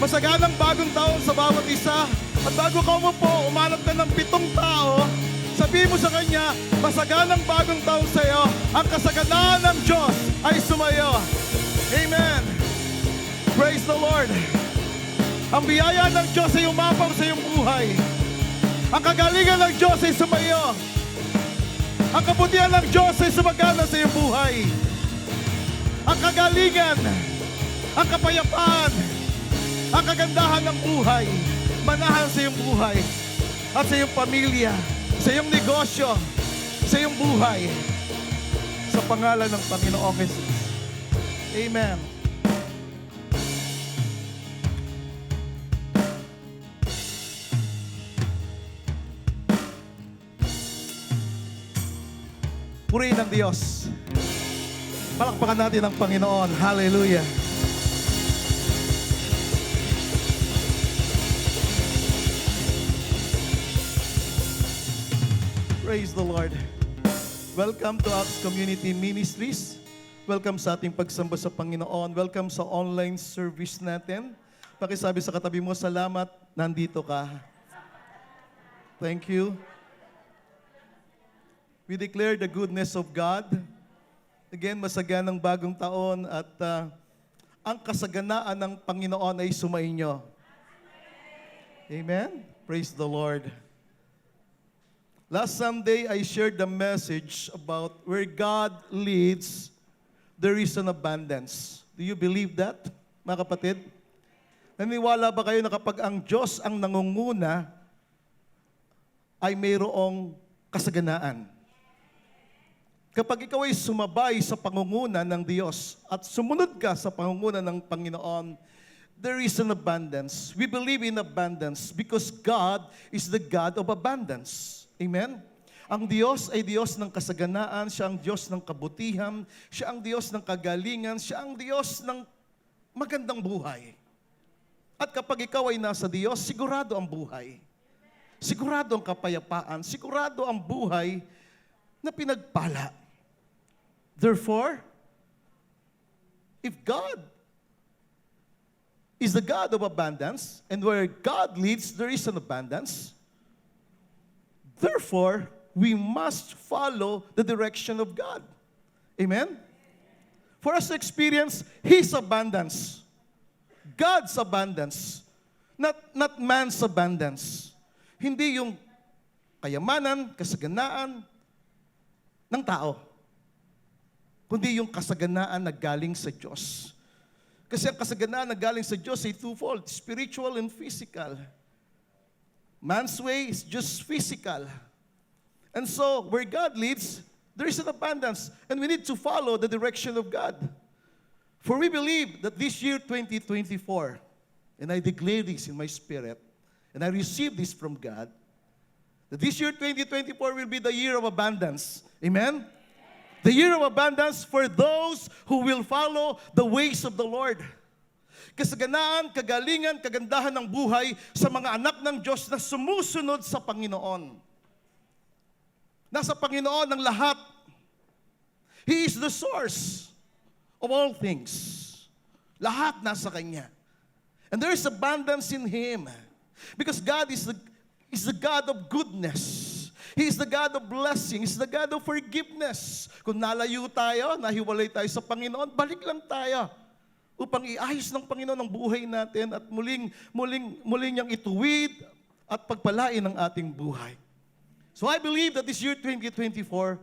Masaganang bagong taon sa bawat isa. At bago ka umupo, umanap ka ng 7 tao. Sabihin mo sa kanya, masaganang bagong taon sa iyo. Ang kasaganaan ng Diyos ay sumayo. Amen. Praise the Lord. Ang biyaya ng Diyos ay umapaw sa iyong buhay. Ang kagalingan ng Diyos ay sumayo. Ang kabutihan ng Diyos ay sumagana sa iyong buhay. Ang kagalingan, ang kapayapaan, ang kagandahan ng buhay, manahan sa iyong buhay at sa iyong pamilya, sa iyong negosyo, sa iyong buhay. Sa pangalan ng Panginoong Jesus. Amen. Purihin ng Diyos. Palakpakan natin ang Panginoon. Hallelujah. Praise the Lord. Welcome to Acts Community Ministries. Welcome sa ating pagsamba sa Panginoon. Welcome sa online service natin. Pakisabi sa katabi mo, salamat, nandito ka. Thank you. We declare the goodness of God. Again, masaganang bagong taon at ang kasaganaan ng Panginoon ay sumainyo. Amen? Praise the Lord. Last Sunday, I shared the message about where God leads, there is an abundance. Do you believe that, mga kapatid? Naniwala ba kayo na kapag ang Diyos ang nangunguna, ay mayroong kasaganaan? Kapag ikaw ay sumabay sa pangunguna ng Diyos at sumunod ka sa pangunguna ng Panginoon, there is an abundance. We believe in abundance because God is the God of abundance. Amen? Ang Diyos ay Diyos ng kasaganaan, Siya ang Diyos ng kabutihan, Siya ang Diyos ng kagalingan, Siya ang Diyos ng magandang buhay. At kapag ikaw ay nasa Diyos, sigurado ang buhay. Sigurado ang kapayapaan, sigurado ang buhay na pinagpala. Therefore, if God is the God of abundance, and where God leads, there is an abundance, therefore, we must follow the direction of God. Amen? For us to experience His abundance, God's abundance, not man's abundance. Hindi yung kayamanan, kasaganaan ng tao, kundi yung kasaganaan na galing sa Diyos. Kasi ang kasaganaan na galing sa Diyos ay twofold, spiritual and physical. Man's way is just physical. And so, where God leads, there is an abundance. And we need to follow the direction of God. For we believe that this year, 2024, and I declare this in my spirit, and I receive this from God, that this year, 2024, will be the year of abundance. Amen? The year of abundance for those who will follow the ways of the Lord. Kasaganaan, kagalingan, kagandahan ng buhay sa mga anak ng Diyos na sumusunod sa Panginoon. Nasa Panginoon ang lahat. He is the source of all things. Lahat nasa Kanya. And there is abundance in Him. Because God is the God of goodness. He is the God of blessing. He is the God of forgiveness. Kung nalayo tayo, nahiwalay tayo sa Panginoon, balik lang tayo upang iayos ng Panginoon ang buhay natin at muling niyang ituwid at pagpalain ang ating buhay. So I believe that this year 2024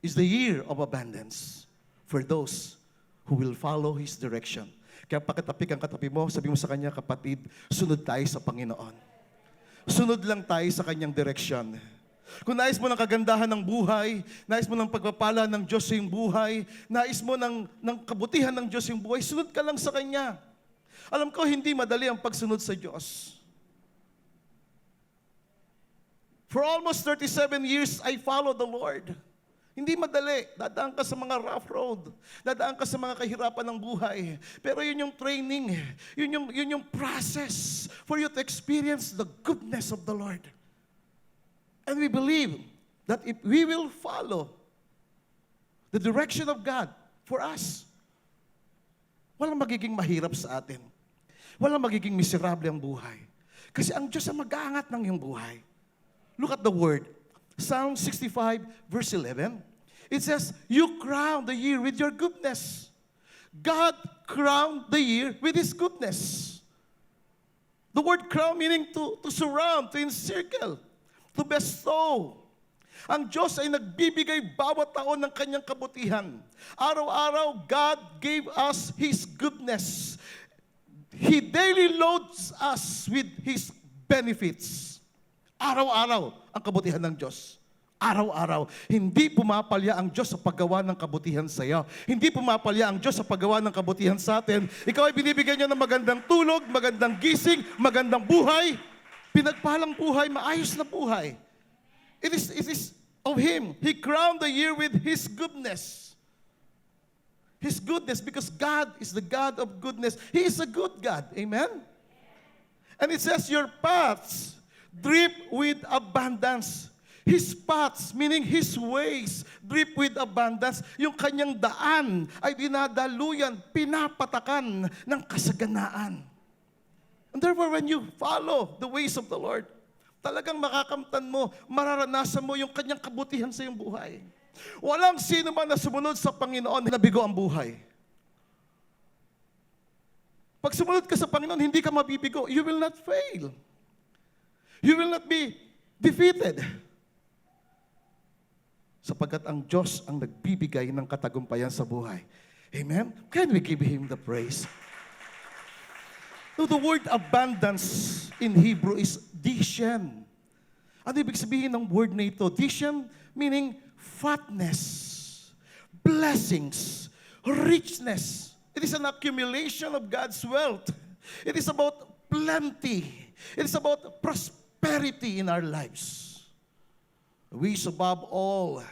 is the year of abundance for those who will follow His direction. Kaya pakitapik ang katabi mo, sabi mo sa kanya, kapatid, sunod tayo sa Panginoon. Sunod lang tayo sa kanyang direksyon. Kung nais mo ng kagandahan ng buhay, nais mo ng pagpapala ng Diyos sa iyong buhay, nais mo ng kabutihan ng Diyos sa iyong buhay, sunod ka lang sa Kanya. Alam ko, hindi madali ang pagsunod sa Diyos. For almost 37 years, I followed the Lord. Hindi madali. Dadaan ka sa mga rough road. Dadaan ka sa mga kahirapan ng buhay. Pero yun yung training. Yun yung process for you to experience the goodness of the Lord. And we believe that if we will follow the direction of God for us, walang magiging mahirap sa atin. Walang magiging miserable ang buhay. Kasi ang Diyos ang mag-aangat ng iyong buhay. Look at the word. Psalm 65 verse 11. It says, you crown the year with your goodness. God crowned the year with His goodness. The word crown meaning to surround, to encircle, to bestow. Ang Diyos ay nagbibigay bawat taon ng kanyang kabutihan. Araw-araw, God gave us His goodness. He daily loads us with His benefits. Araw-araw ang kabutihan ng Diyos. Araw-araw. Hindi pumapalya ang Diyos sa paggawa ng kabutihan sa iyo. Hindi pumapalya ang Diyos sa paggawa ng kabutihan sa atin. Ikaw ay binibigyan niya ng magandang tulog, magandang gising, magandang buhay. Pinagpalang buhay, maayos na buhay. It is of Him. He crowned the year with His goodness. His goodness, because God is the God of goodness. He is a good God. Amen? And it says, your paths drip with abundance. His paths, meaning His ways, drip with abundance. Yung kanyang daan ay dinadaluyan, pinapatakan ng kasaganaan. And therefore, when you follow the ways of the Lord, talagang makakamtan mo, mararanasan mo yung kanyang kabutihan sa iyong buhay. Walang sino man na sumunod sa Panginoon na nabigo ang buhay. Pag sumunod ka sa Panginoon, hindi ka mabibigo. You will not fail. You will not be defeated. Sapagkat ang Diyos ang nagbibigay ng katagumpayan sa buhay. Amen? Can we give Him the praise? So the word abundance in Hebrew is dishen. Ano ibig sabihin ng word na ito? Dishen meaning fatness, blessings, richness. It is an accumulation of God's wealth. It is about plenty. It is about prosperity in our lives. We wish above all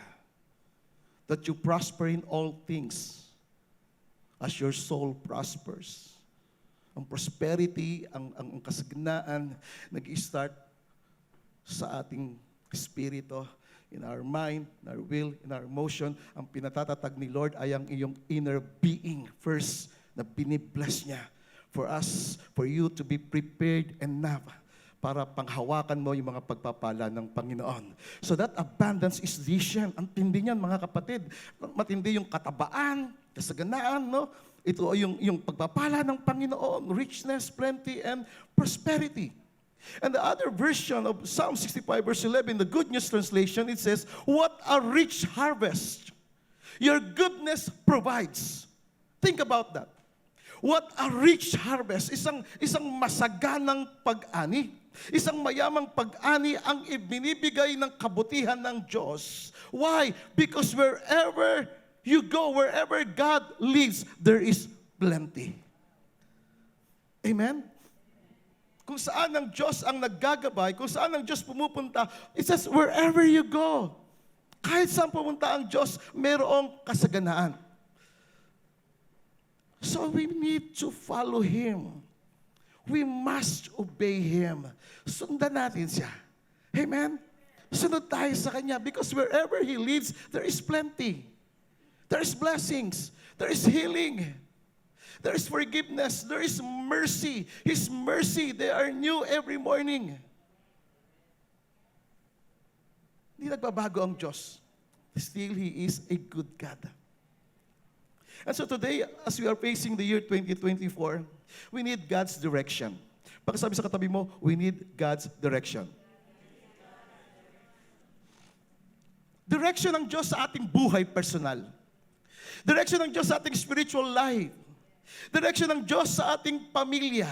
that you prosper in all things as your soul prospers. Ang prosperity, ang kasaganaan, nag-i-start sa ating espiritu, in our mind, in our will, in our emotion. Ang pinatatatag ni Lord ay ang iyong inner being first na binibless niya for us, for you to be prepared enough para panghawakan mo yung mga pagpapala ng Panginoon. So that abundance is vision. Ang tindi niyan, mga kapatid. Matindi yung katabaan, kasaganaan, no? Ito ay yung pagpapala ng Panginoon, richness, plenty, and prosperity. And the other version of Psalm 65 verse 11, the Good News Translation, it says, what a rich harvest your goodness provides. Think about that. What a rich harvest. Isang masaganang pag-ani. Isang mayamang pag-ani ang ibinibigay ng kabutihan ng Diyos. Why? Because wherever you go, wherever God leads, there is plenty. Amen? Kung saan ang Diyos ang naggagabay, kung saan ang Diyos pumupunta, it says, wherever you go, kahit saan pumunta ang Diyos, mayroong kasaganaan. So we need to follow Him. We must obey Him. Sundan natin siya. Amen? Sunod tayo sa Kanya because wherever He leads, there is plenty. There is blessings. There is healing. There is forgiveness. There is mercy. His mercy, they are new every morning. Hindi nagbabago ang Diyos. Still, He is a good God. And so today, as we are facing the year 2024, we need God's direction. Pagkasabi sa katabi mo, we need God's direction. Direction ng Diyos sa ating buhay personal. Direction ng Diyos sa ating spiritual life. Direction ng Diyos sa ating pamilya.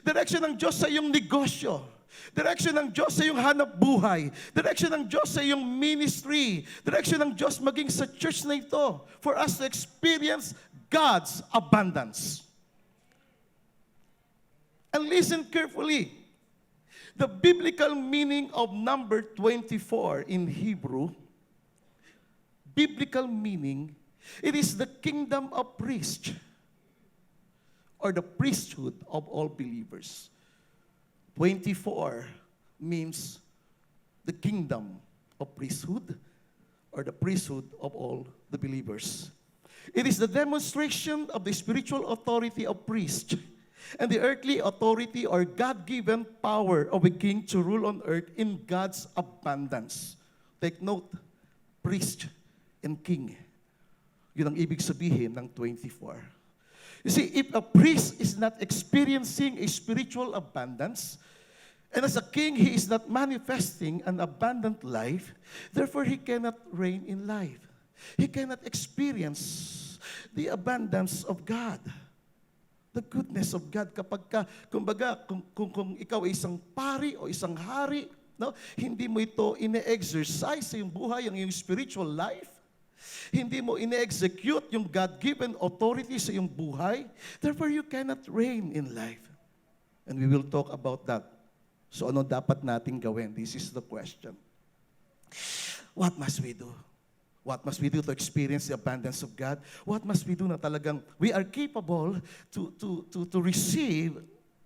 Direction ng Diyos sa iyong negosyo. Direction ng Diyos sa iyong hanap buhay. Direction ng Diyos sa iyong ministry. Direction ng Diyos maging sa church na ito for us to experience God's abundance. And listen carefully. The biblical meaning of number 24 in Hebrew, biblical meaning, it is the kingdom of priests or the priesthood of all believers. 24 means the kingdom of priesthood or the priesthood of all the believers. It is the demonstration of the spiritual authority of priests and the earthly authority or God-given power of a king to rule on earth in God's abundance. Take note, priest and king. Yun ang ibig sabihin ng 24. You see, if a priest is not experiencing a spiritual abundance, and as a king, he is not manifesting an abundant life, therefore he cannot reign in life. He cannot experience the abundance of God. The goodness of God. Kapag ka, kumbaga, kung ikaw ay isang pari o isang hari, no, hindi mo ito ine-exercise sa iyong buhay, ang iyong spiritual life, hindi mo ine-execute yung God-given authority sa iyong buhay, therefore you cannot reign in life. And we will talk about that. So ano dapat nating gawin? This is the question. What must we do? What must we do to experience the abundance of God? What must we do na talagang we are capable to receive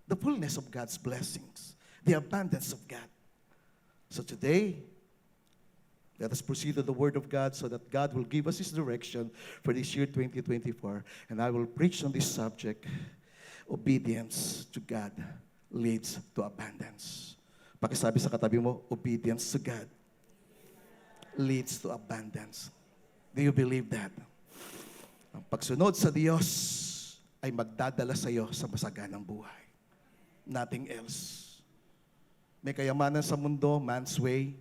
the fullness of God's blessings, the abundance of God? So today, let us proceed to the Word of God so that God will give us His direction for this year 2024. And I will preach on this subject, obedience to God leads to abundance. Pakisabi sa katabi mo, obedience to God leads to abundance. Do you believe that? Ang pagsunod sa Diyos ay magdadala sa iyo sa masaganang buhay. Nothing else. May kayamanan sa mundo, man's way,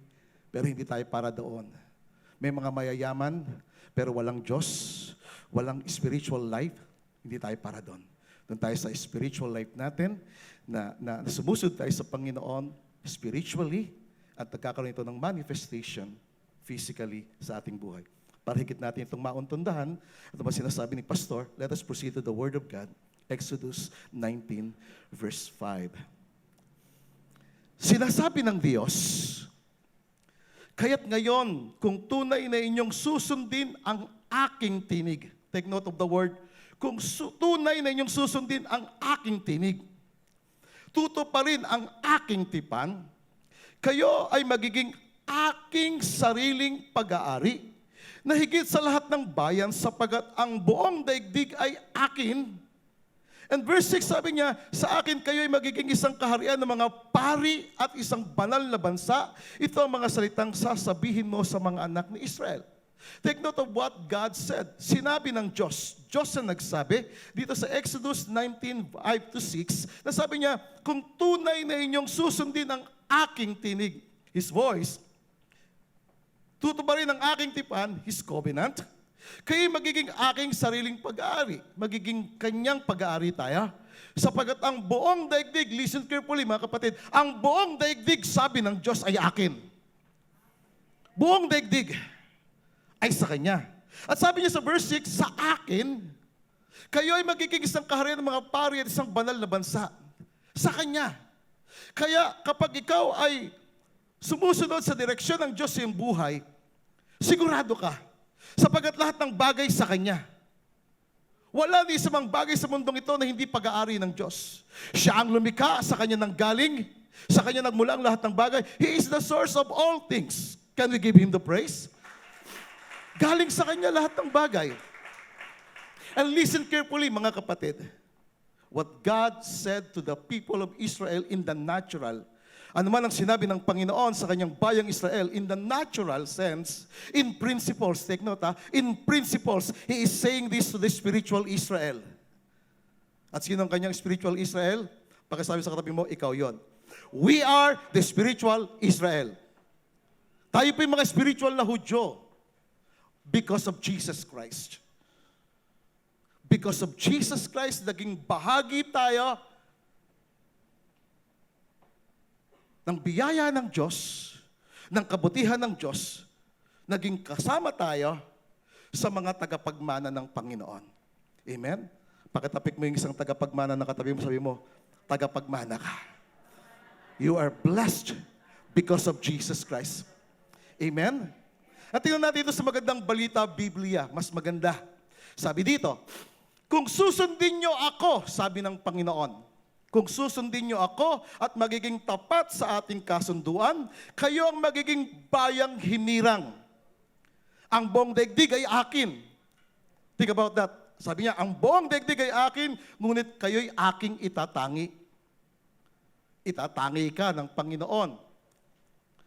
pero hindi tayo para doon. May mga mayayaman, pero walang Diyos, walang spiritual life, hindi tayo para doon. Doon tayo sa spiritual life natin, na sumusunod tayo sa Panginoon spiritually, at nagkakaroon ito ng manifestation physically sa ating buhay. Para higit natin itong mauntundahan, at naman sinasabi ni Pastor, let us proceed to the Word of God, Exodus 19, verse 5. Sinasabi ng Diyos, kaya't ngayon, kung tunay na inyong susundin ang aking tinig. Take note of the word. Kung tunay na inyong susundin ang aking tinig, tutuparin ang aking tipan, kayo ay magiging aking sariling pag-aari, na higit sa lahat ng bayan, sapagat ang buong daigdig ay akin. And verse 6 sabi niya, sa akin kayo ay magiging isang kaharian ng mga pari at isang banal na bansa. Ito ang mga salitang sasabihin mo sa mga anak ni Israel. Take note of what God said. Sinabi ng Diyos. Diyos ang nagsabi dito sa Exodus 19:5-6, na sabi niya, kung tunay na inyong susundin ang aking tinig, His voice, tutuparin ang aking tipan, His covenant, kayo magiging aking sariling pag-aari. Magiging kanyang pag-aari tayo. Sapagat ang buong daigdig, listen carefully mga kapatid, ang buong daigdig, sabi ng Diyos, ay akin. Buong daigdig ay sa Kanya. At sabi niya sa verse 6, sa akin, kayo ay magiging isang kaharian ng mga pari at isang banal na bansa. Sa Kanya. Kaya kapag ikaw ay sumusunod sa direksyon ng Diyos sa iyong buhay, sigurado ka, sapagat lahat ng bagay sa Kanya. Wala ni isang bagay sa mundong ito na hindi pag-aari ng Diyos. Siya ang lumikha, sa Kanya nang galing, sa Kanya nagmula ang lahat ng bagay. He is the source of all things. Can we give Him the praise? Galing sa Kanya lahat ng bagay. And listen carefully mga kapatid. What God said to the people of Israel in the natural, ano man ang sinabi ng Panginoon sa kanyang bayang Israel, in the natural sense, in principles, take note in principles, He is saying this to the spiritual Israel. At sino ang kanyang spiritual Israel? Pakisabi sa katabi mo, ikaw yon. We are the spiritual Israel. Tayo po yung mga spiritual na Hudyo because of Jesus Christ. Because of Jesus Christ, naging bahagi tayo ng biyaya ng Diyos, ng kabutihan ng Diyos, naging kasama tayo sa mga tagapagmana ng Panginoon. Amen? Pakitapik mo yung isang tagapagmana na katabi mo, sabi mo, tagapagmana ka. You are blessed because of Jesus Christ. Amen? At tingnan natin ito sa magandang balita, Biblia, mas maganda. Sabi dito, kung susundin nyo ako, sabi ng Panginoon, kung susundin nyo ako at magiging tapat sa ating kasunduan, kayo ang magiging bayang hinirang. Ang buong daigdig ay akin. Think about that. Sabi niya, ang buong daigdig ay akin, ngunit kayo'y aking itatangi. Itatangi ka ng Panginoon.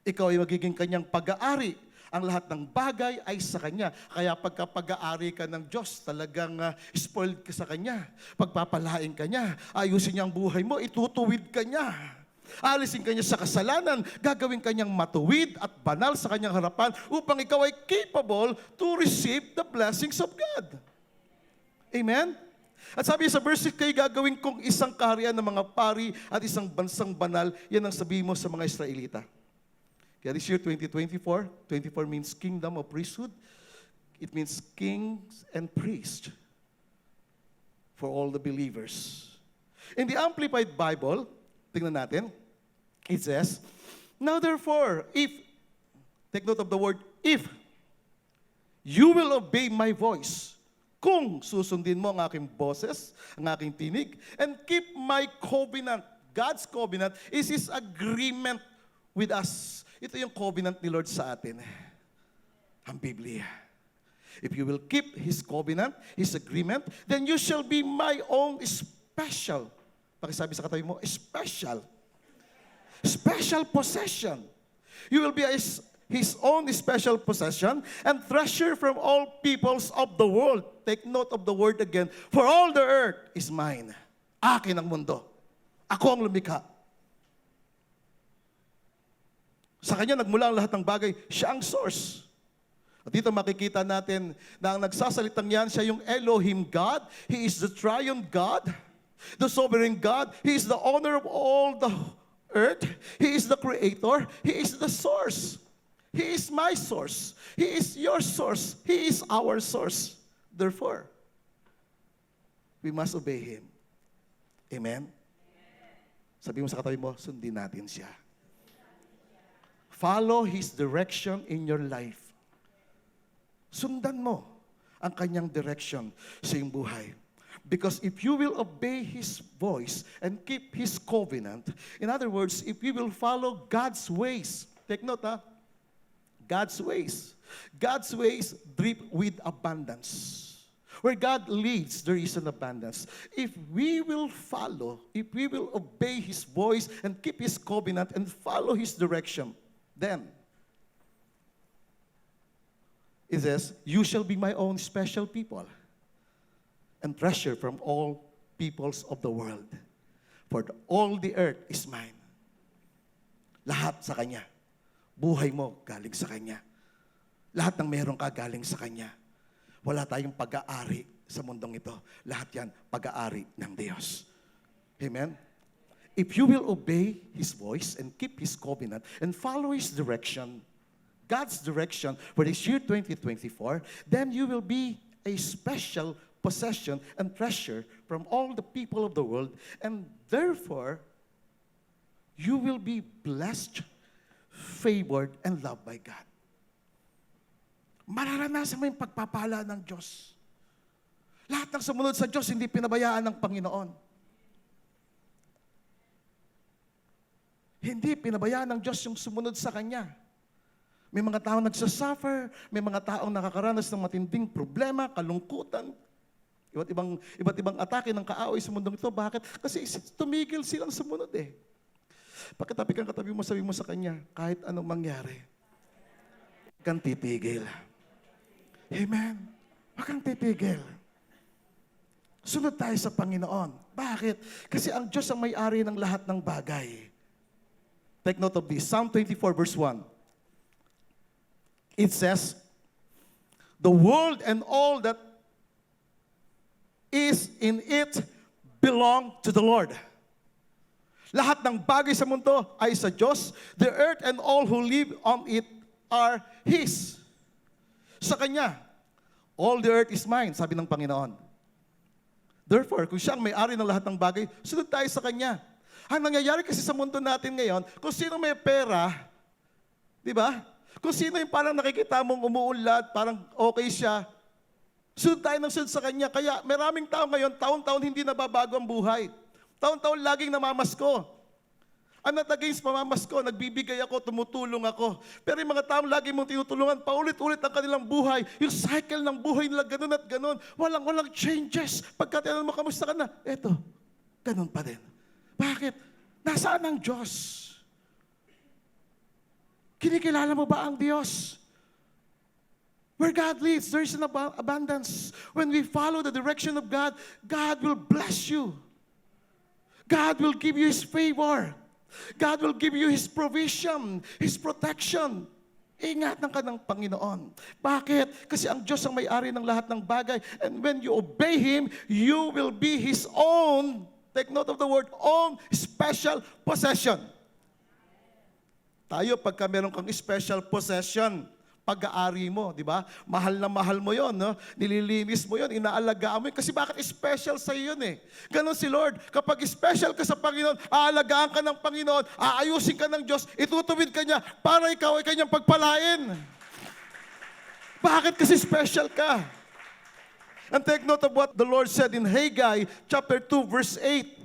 Ikaw ay magiging kanyang pag-aari. Ang lahat ng bagay ay sa Kanya. Kaya pagka pag-aari ka ng Diyos, talagang spoiled ka sa Kanya. Pagpapalain ka niya, ayusin niya ang buhay mo, itutuwid ka niya. Alisin ka niya sa kasalanan, gagawin ka niyang matuwid at banal sa Kanyang harapan upang ikaw ay capable to receive the blessings of God. Amen? At sabi sa verse 6, kayo gagawin kong isang kaharian ng mga pari at isang bansang banal, yan ang sabihin mo sa mga Israelita. Kaya this year, 2024, 24 means kingdom of priesthood. It means kings and priests for all the believers. In the Amplified Bible, tingnan natin, it says, now therefore, if, take note of the word if, you will obey my voice, kung susundin mo ang aking boses, ang aking tinig, and keep my covenant. God's covenant is His agreement with us. Ito yung covenant ni Lord sa atin. Ang Biblia. If you will keep His covenant, His agreement, then you shall be my own special. Pakisabi sa katabi mo, special. Special possession. You will be His own special possession and treasure from all peoples of the world. Take note of the word again. For all the earth is mine. Akin ang mundo. Ako ang lumikha. Sa Kanya nagmula ang lahat ng bagay. Siya ang source. At dito makikita natin na ang nagsasalitang yan, siya yung Elohim God. He is the triune God, the sovereign God. He is the owner of all the earth. He is the creator. He is the source. He is my source. He is your source. He is our source. Therefore, we must obey Him. Amen? Sabi mo sa katabi mo, sundin natin siya. Follow His direction in your life. Sundan mo ang Kanyang direction sa iyong buhay. Because if you will obey His voice and keep His covenant, in other words, if you will follow God's ways, take note God's ways. God's ways drip with abundance. Where God leads, there is an abundance. If we will follow, if we will obey His voice and keep His covenant and follow His direction, then it says, you shall be my own special people and treasure from all peoples of the world. For all the earth is mine. Lahat sa Kanya. Buhay mo galing sa Kanya. Lahat ng meron ka galing sa Kanya. Wala tayong pag-aari sa mundong ito. Lahat yan pag-aari ng Diyos. Amen? If you will obey His voice and keep His covenant and follow His direction, God's direction for this year 2024, then you will be a special possession and treasure from all the people of the world, and therefore, you will be blessed, favored, and loved by God. Mararanasan mo yung pagpapala ng Diyos. Lahat ng sumunod sa Diyos, hindi pinabayaan ng Panginoon. Hindi pinabayaan ng Diyos yung sumunod sa Kanya. May mga taong nagsasuffer, may mga taong nakakaranas ng matinding problema, kalungkutan, iba't ibang atake ng kaaway sa mundong ito. Bakit? Kasi tumigil silang sumunod eh. Pagkatabi kang katabi mo, sabi mo sa Kanya, kahit anong mangyari, huwag kang titigil. Amen? Huwag kang titigil. Sunod tayo sa Panginoon. Bakit? Kasi ang Diyos ang may-ari ng lahat ng bagay. Take note of this. Psalm 24 verse 1. It says, the world and all that is in it belong to the Lord. Lahat ng bagay sa mundo ay sa Diyos. The earth and all who live on it are His. Sa Kanya, all the earth is mine, sabi ng Panginoon. Therefore, kung siya ang may-ari ng lahat ng bagay, sunod tayo sa Kanya. Ang nangyayari kasi sa mundo natin ngayon, kung sino may pera, di ba? Kung sino yung parang nakikita mong umuunlad, parang okay siya, sunod tayo ng sunod sa Kanya. Kaya maraming tao ngayon, taon-taon hindi nababago ang buhay. Taon-taon laging namamasko. I'm not against pamamasko, nagbibigay ako, tumutulong ako. Pero yung mga taong lagi mong tinutulungan, paulit-ulit ang kanilang buhay, yung cycle ng buhay nila, ganun at ganun, walang changes. Pagka tinanong mo, kamusta ka na? Eto, ganun pa din. Bakit? Nasaan ang Diyos? Kinikilala mo ba ang Diyos? Where God leads, there is an abundance. When we follow the direction of God, God will bless you. God will give you His favor. God will give you His provision, His protection. Ingatan ka ng Panginoon. Bakit? Kasi ang Diyos ang may-ari ng lahat ng bagay. And when you obey Him, you will be His own, take note of the word, own special possession. Tayo, pagka meron kang special possession, pag-aari mo, di ba? Mahal na mahal mo yon, no? Nililinis mo yon, inaalagaan mo yun. Kasi bakit special sa yun eh? Ganon si Lord. Kapag special ka sa Panginoon, aalagaan ka ng Panginoon, aayusin ka ng Diyos, itutuwid ka niya para ikaw ay kanyang pagpalain. Bakit kasi special ka? And take note of what the Lord said in Haggai chapter 2 verse 8.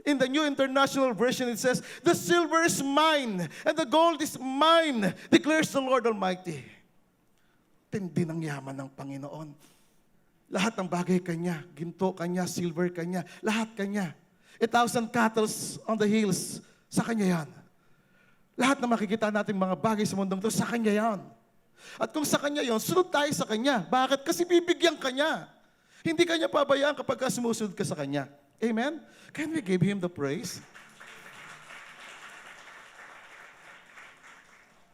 In the New International Version, it says, "The silver is mine, and the gold is mine, declares the Lord Almighty." Tindi ng yaman ng Panginoon. Lahat ng bagay Kanya, ginto Kanya, silver Kanya, lahat Kanya. 1,000 cattle on the hills, sa Kanya yan. Lahat na makikita natin mga bagay sa mundong ito, sa Kanya yan. At kung sa Kanya yon, sunod tayo sa Kanya. Bakit? Kasi bibigyan Kanya. Hindi Kanya pabayaan kapag sumusunod ka sa Kanya. Amen? Can we give Him the praise?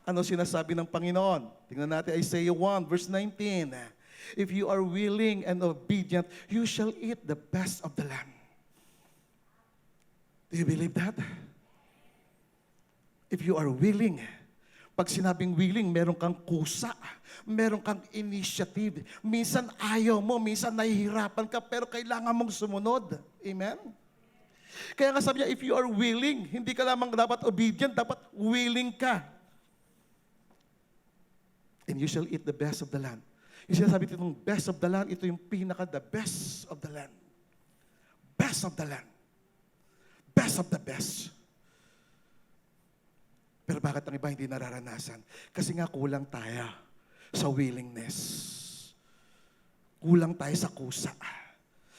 Ano sinasabi ng Panginoon? Tingnan natin Isaiah 1 verse 19. If you are willing and obedient, you shall eat the best of the land. Do you believe that? If you are willing, pag sinabing willing, meron kang kusa, meron kang initiative. Minsan ayaw mo, minsan nahihirapan ka, pero kailangan mong sumunod. Amen? Kaya nga sabi niya, if you are willing, hindi ka lamang dapat obedient, dapat willing ka. And you shall eat the best of the land. Yung sinasabi itong best of the land, ito yung the best of the land. Best of the land. Best of the best. Pero bakit ang iba hindi nararanasan? Kasi nga kulang tayo sa willingness. Kulang tayo sa kusa.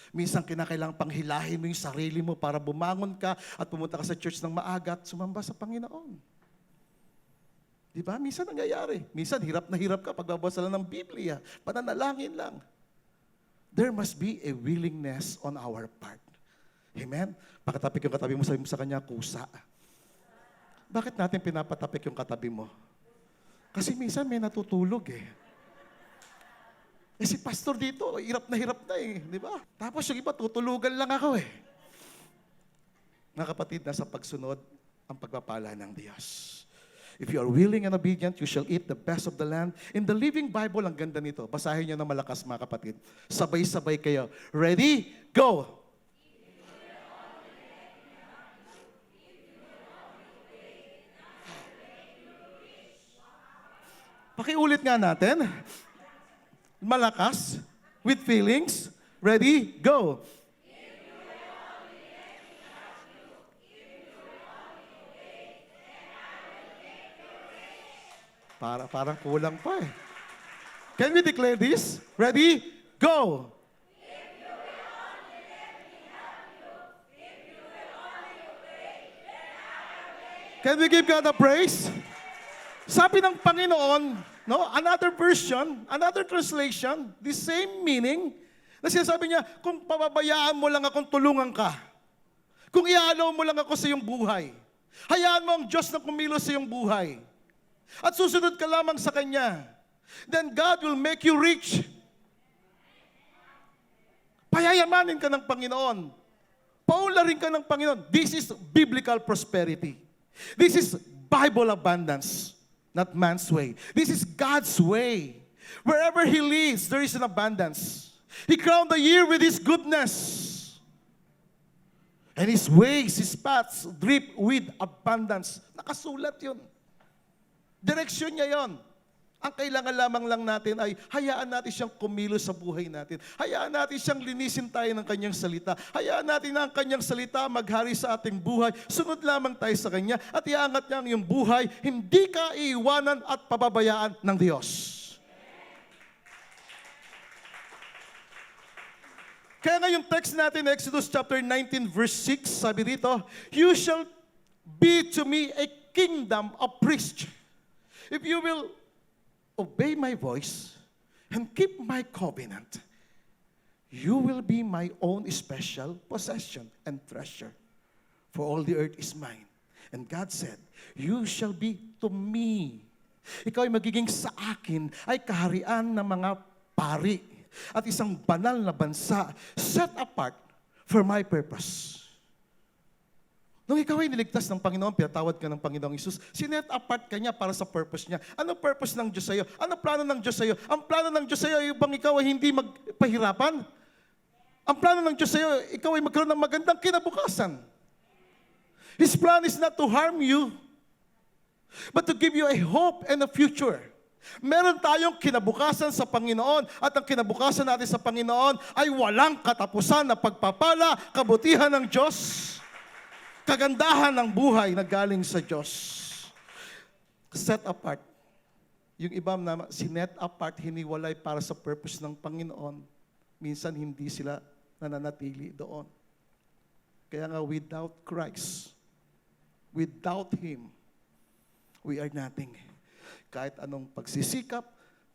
Minsan kinakailangan panghilahin mo yung sarili mo para bumangon ka at pumunta ka sa church ng maaga at sumamba sa Panginoon. Di ba? Minsan nangyayari. Minsan hirap na hirap ka pagbabasa lang ng Biblia. Pananalangin lang. There must be a willingness on our part. Amen? Pakatapik yung katabi mo, sabi mo sa kanya, kusa. Bakit natin pinapatapik yung katabi mo? Kasi minsan may natutulog eh. Eh si pastor dito, hirap na eh. Di ba? Tapos yung iba, tutulugan lang ako eh. Mga kapatid, nasa pagsunod ang pagpapala ng Diyos. If you are willing and obedient, you shall eat the best of the land. In the Living Bible, ang ganda nito. Basahin niyo na malakas mga kapatid. Sabay-sabay kayo. Ready? Go! Pakiulit nga natin. Malakas. With feelings. Ready? Go! Parang kulang pa eh. Can we declare this? Ready? Go! Can we give God a praise? Sabi ng Panginoon, no, another version, another translation, the same meaning, na sinasabi niya, kung pababayaan mo lang akong tulungan ka, kung ialaw mo lang ako sa iyong buhay, hayaan mo ang Diyos na kumilos sa iyong buhay, at susunod ka lamang sa Kanya, then God will make you rich. Payayamanin ka ng Panginoon. Paularin ka ng Panginoon. This is biblical prosperity. This is Bible abundance, not man's way. This is God's way. Wherever He leads, there is an abundance. He crowned the year with His goodness. And His ways, His paths drip with abundance. Nakasulat yun. Direksyon niya yon. Ang kailangan lamang lang natin ay hayaan natin siyang kumilos sa buhay natin. Hayaan natin siyang linisin tayo ng kanyang salita. Hayaan natin na ang kanyang salita maghari sa ating buhay. Sunod lamang tayo sa kanya at iangat niya ang iyong buhay. Hindi ka iiwanan at pababayaan ng Diyos. Kaya nga yung text natin, Exodus chapter 19 verse 6, sabi dito, "You shall be to me a kingdom of priests. If you will obey my voice and keep my covenant, you will be my own special possession and treasure. For all the earth is mine." And God said, "You shall be to me." Ikaw ay magiging sa akin ay kaharian ng mga pari at isang banal na bansa set apart for my purpose. Nung ikaw ay niligtas ng Panginoon, pinatawad ka ng Panginoong Isus, sinet apart ka niya para sa purpose niya. Ano purpose ng Diyos sa'yo? Ano plano ng Diyos sa'yo? Ang plano ng Diyos sa'yo ay bang ikaw ay hindi magpahirapan? Ang plano ng Diyos sa'yo, ikaw ay magkaroon ng magandang kinabukasan. His plan is not to harm you, but to give you a hope and a future. Meron tayong kinabukasan sa Panginoon at ang kinabukasan natin sa Panginoon ay walang katapusan na pagpapala, kabutihan ng Diyos. Kagandahan ng buhay na galing sa Diyos. Set apart. Yung iba na sinet apart, hiniwalay para sa purpose ng Panginoon. Minsan hindi sila nananatili doon. Kaya nga without Christ, without Him, we are nothing. Kahit anong pagsisikap,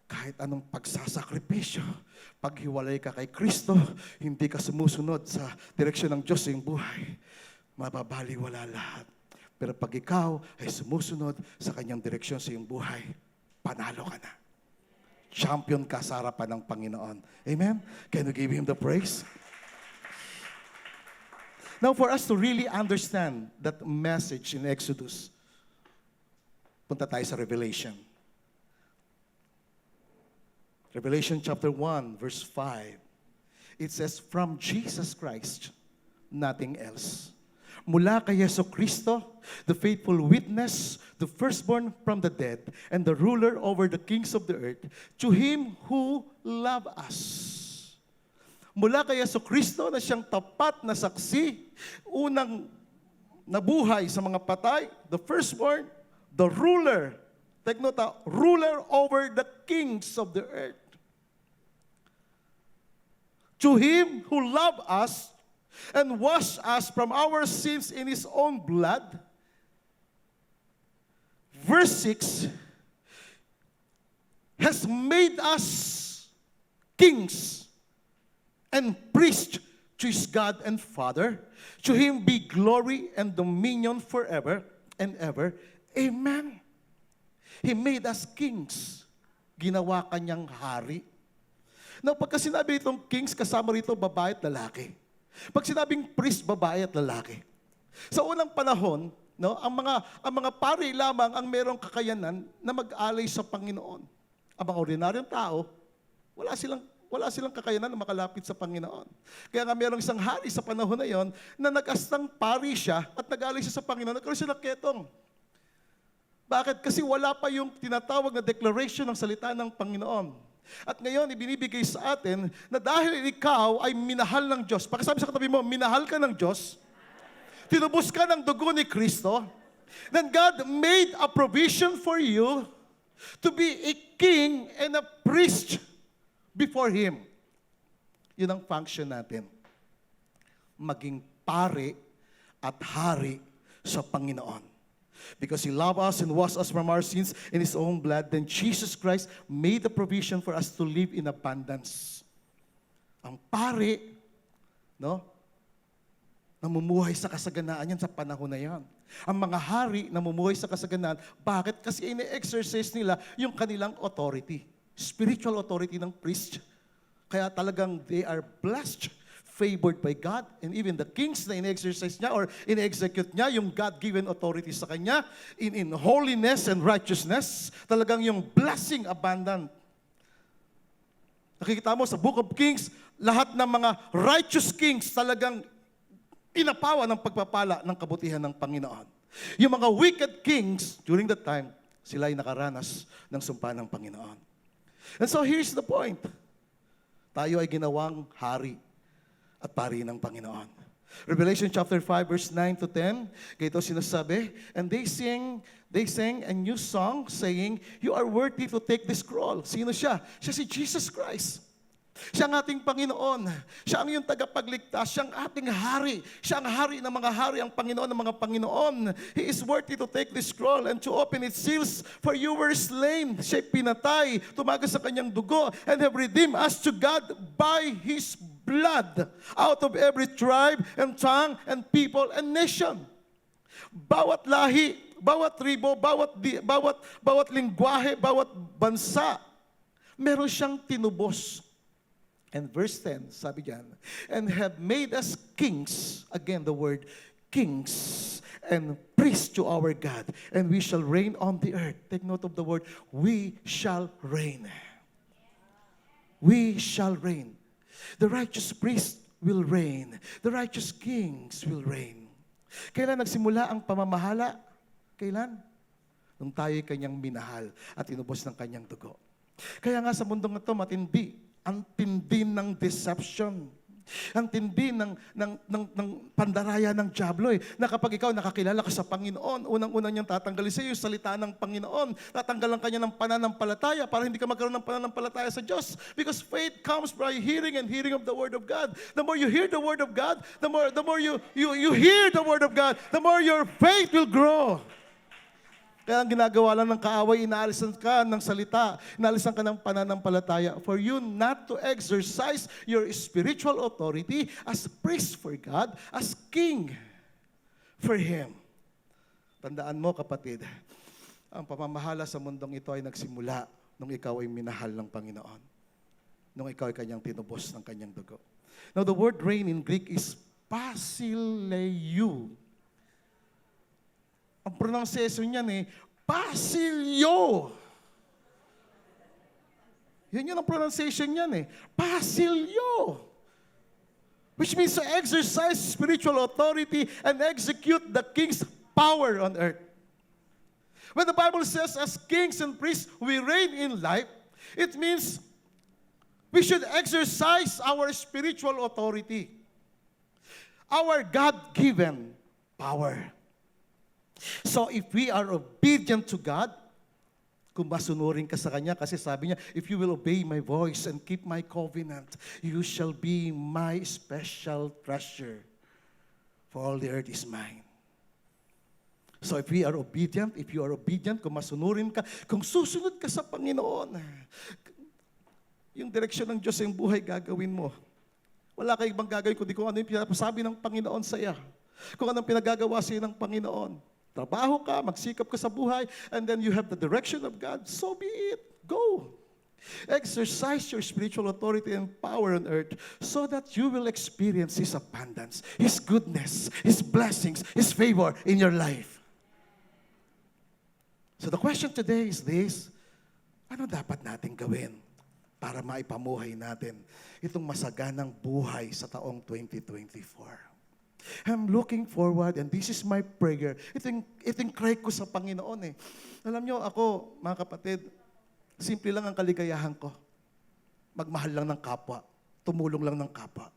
kahit anong pagsasakripisyo, paghiwalay ka kay Kristo, hindi ka sumusunod sa direksyon ng Diyos sa iyong buhay, mababaliwala lahat. Pero pag ikaw ay sumusunod sa kanyang direksyon sa iyong buhay, panalo ka na. Champion ka sa harapan ng Panginoon. Amen? Can you give Him the praise? Now, for us to really understand that message in Exodus, punta tayo sa Revelation. Revelation chapter 1, verse 5. It says, "From Jesus Christ, nothing else. Mula kay Yesu Kristo, the faithful witness, the firstborn from the dead, and the ruler over the kings of the earth, to Him who loved us." Mula kay Yesu Kristo na siyang tapat na saksi, unang nabuhay sa mga patay, the firstborn, the ruler, take note, ruler over the kings of the earth. To Him who loved us and washed us from our sins in His own blood. Verse 6, has made us kings and priests to His God and Father. To Him be glory and dominion forever and ever. Amen. He made us kings. Ginawa kanyang hari. Now, pagka sinabi itong kings, kasama rito babae at lalaki. Pag sinabing priest, babae at lalaki. Sa unang panahon, no, ang mga pari lamang ang merong kakayanan na mag-alay sa Panginoon. Ang mga ordinaryong tao, wala silang kakayanan na makalapit sa Panginoon. Kaya nga merong isang hari sa panahon na yon na nag-astang pari siya at nag-alay siya sa Panginoon. Nagkaroon siya ng ketong. Bakit? Kasi wala pa yung tinatawag na declaration ng salita ng Panginoon. At ngayon, ibinibigay sa atin na dahil ikaw ay minahal ng Diyos. Pakisabi sa katabi mo, minahal ka ng Diyos. Tinubos ka ng dugo ni Kristo. Then God made a provision for you to be a king and a priest before Him. Yun ang function natin. Maging pare at hari sa Panginoon. Because He loved us and washed us from our sins in His own blood, then Jesus Christ made the provision for us to live in abundance. Ang pare, no, namumuhay sa kasaganaan yan sa panahon na yan. Ang mga hari namumuhay sa kasaganaan. Bakit? Kasi ine-exercise nila yung kanilang authority. Spiritual authority ng priest. Kaya talagang they are blessed, favored by God, and even the kings na in-exercise niya or in-execute niya yung God-given authority sa kanya in holiness and righteousness, talagang yung blessing abundant. Nakikita mo sa Book of Kings, lahat ng mga righteous kings talagang inapawa ng pagpapala ng kabutihan ng Panginoon. Yung mga wicked kings during that time, Sila ay nakaranas ng sumpa ng Panginoon. And so here's the point. Tayo ay ginawang hari at pari ng Panginoon. Revelation chapter 5 verse 9 to 10, ganito sinasabi, and they sang a new song saying, you are worthy to take this scroll. Sino siya? Siya si Jesus Christ. Siya ang ating Panginoon. Siya ang iyong tagapagligtas. Siya ang ating hari. Siya ang hari ng mga hari, ang Panginoon ng mga Panginoon. He is worthy to take this scroll and to open its seals, for you were slain. Siya'y pinatay, tumagas sa kanyang dugo, and have redeemed us to God by His blood out of every tribe and tongue and people and nation. Bawat lahi, bawat tribo, bawat lingwahe, bawat bansa, meron siyang tinubos. And verse 10, sabi diyan, and have made us kings, again the word kings, and priests to our God, and we shall reign on the earth. Take note of the word, we shall reign. We shall reign. The righteous priest will reign. The righteous kings will reign. Kailan nagsimula ang pamamahala? Kailan? Nung tayo'y kanyang minahal at inubos ng kanyang dugo. Kaya nga sa mundong ito, matindi. Ang tindi ng deception. Ang tindi ng pandaraya ng diablo na kapag ikaw nakakilala ka sa Panginoon, unang-unang niyang tatanggalin sa iyo yung salita ng Panginoon. Tatanggalan kanya ng pananampalataya para hindi ka magkaroon ng pananampalataya sa Diyos. Because faith comes by hearing and hearing of the Word of God. The more you hear the Word of God, the more you hear the Word of God, the more your faith will grow. Kaya ang ginagawa lang ng kaaway, inaalisan ka ng salita, inaalisan ka ng pananampalataya for you not to exercise your spiritual authority as priest for God, as king for Him. Tandaan mo, kapatid, ang pamamahala sa mundong ito ay nagsimula nung ikaw ay minahal ng Panginoon, nung ikaw ay kanyang tinubos ng kanyang dugo. Now, the word reign in Greek is basileou. Ang pronunciation niyan Basilio. Yun ang pronunciation niyan Basilio. Which means to exercise spiritual authority and execute the king's power on earth. When the Bible says as kings and priests we reign in life, it means we should exercise our spiritual authority. Our God-given power. So if we are obedient to God, kung masunurin ka sa Kanya, kasi sabi niya, if you will obey my voice and keep my covenant, you shall be my special treasure, for all the earth is mine. So if we are obedient, kung masunurin ka, kung susunod ka sa Panginoon, yung direksyon ng Diyos yung buhay gagawin mo. Wala kang ibang gagawin kundi kung ano yung pinasabi ng Panginoon sa iyo. Kung anong pinagagawa sa iyo ng Panginoon. Trabaho ka, magsikap ka sa buhay, and then you have the direction of God, so be it. Go. Exercise your spiritual authority and power on earth so that you will experience His abundance, His goodness, His blessings, His favor in your life. So the question today is this, ano dapat natin gawin para maipamuhay natin itong masaganang buhay sa taong 2024? I'm looking forward, and this is my prayer. Itong cry ko sa Panginoon Alam nyo, ako, mga kapatid, simple lang ang kaligayahan ko. Magmahal lang ng kapwa. Tumulong lang ng kapwa.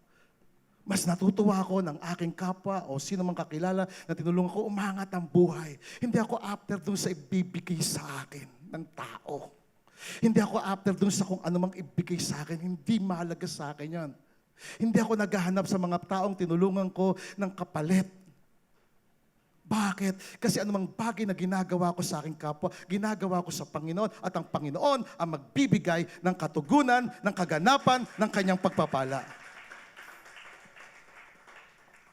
Mas natutuwa ako ng aking kapwa o sino mang kakilala na tinulungan ko, umangat ang buhay. Hindi ako after dun sa ibibigay sa akin ng tao. Hindi ako after dun sa kung ano mang ibigay sa akin. Hindi mahalaga sa akin yan. Hindi ako naghahanap sa mga taong tinulungan ko ng kapalit. Bakit? Kasi anumang bagay na ginagawa ko sa aking kapwa, ginagawa ko sa Panginoon, at ang Panginoon ang magbibigay ng katugunan, ng kaganapan, ng kanyang pagpapala.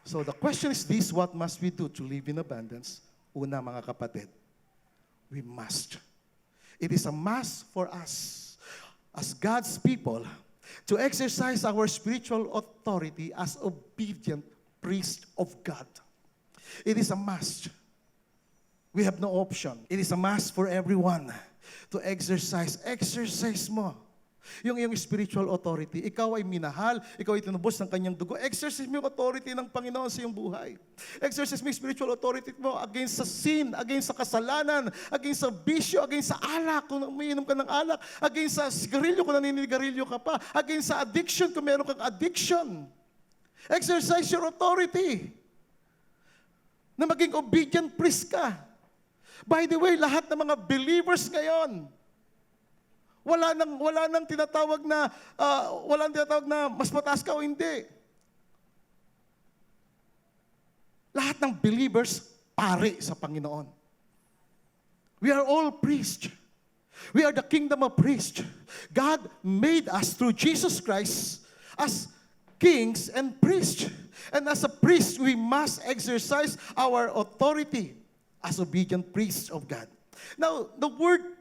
So the question is this, what must we do to live in abundance? Una, mga kapatid, we must. It is a must for us as God's people to exercise our spiritual authority as obedient priest of God. It is a must. We have no option. It is a must for everyone to exercise. Exercise mo Yung spiritual authority. Ikaw ay minahal, ikaw ay tinubos ng kanyang dugo. Exercise mo yung authority ng Panginoon sa iyong buhay. Exercise mo yung spiritual authority mo against sa sin, against sa kasalanan, against sa bisyo, against sa alak, kung umiinom ka ng alak, against sa sigarilyo, kung naninigarilyo ka pa, against sa addiction, kung meron kang addiction. Exercise your authority. Na maging obedient priest ka. By the way, lahat ng mga believers ngayon, wala nang tinatawag na mas mataas ka o hindi. Lahat ng believers pare sa Panginoon. We are all priests. We are the kingdom of priests. God made us through Jesus Christ as kings and priests. And as a priest, we must exercise our authority as obedient priests of God. Now, the word